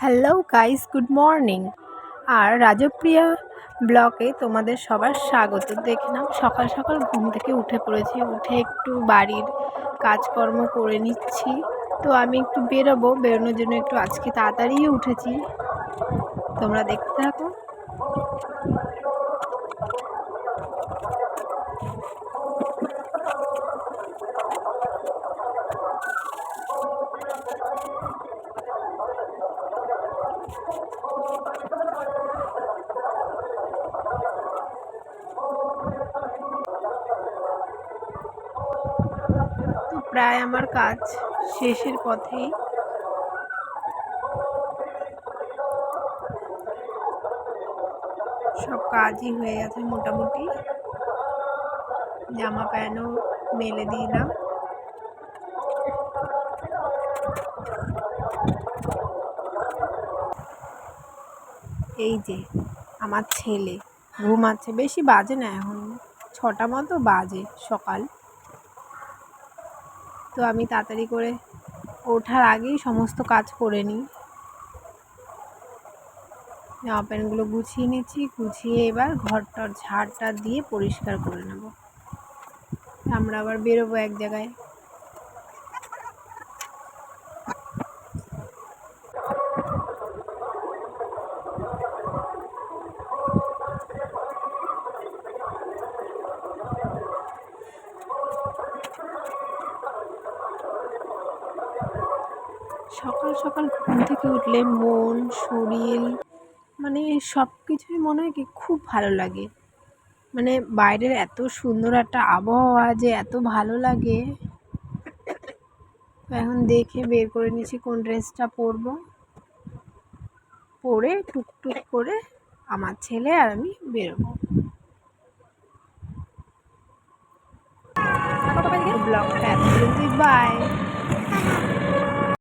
Hello guys, good morning. আর রাজপ্রিয়া ব্লকে তোমাদের সবার স্বাগত। দেখে নাও, সকাল সকাল ঘুম থেকে উঠে পড়েছি, উঠে একটু বাড়ির কাজকর্ম করে নিচ্ছি। তো আমি একটু বেরোনোর জন্য একটু আজকে তাড়াতাড়ি উঠেছি, তোমরা দেখতে থাকো। তো প্রায় আমার কাজ শেষের পথেই। সব কাজই হয়ে গেছে মোটামুটি, জামা প্যান্টও মেলে দিলাম। এই যে আমার ছেলে ঘুমাচ্ছে, বেশি বাজে না, এখন 6টা মতো বাজে সকাল। তো আমি তাড়াতাড়ি করে ওঠার আগেই সমস্ত কাজ করে নিই। জামা প্যান্টগুলো গুছিয়ে নিচ্ছি, গুছিয়ে এবার ঘরটার ঝাড়টা দিয়ে পরিষ্কার করে নেব। আমরা আবার বেরোবো এক জায়গায়। সকাল সকাল ঘুম থেকে উঠলে মন, শরীর, মানে সব কিছুই মনে হয় কি খুব ভালো লাগে। মানে বাইরের এত সুন্দর একটা আবহাওয়া যে এত ভালো লাগে। তো এখন দেখে বের করে নিচ্ছি কোন ড্রেসটা পরবো। পরে টুকটুক করে আমার ছেলে আর আমি বেরোবো। ব্লগটা এত পর্যন্তই, বাই।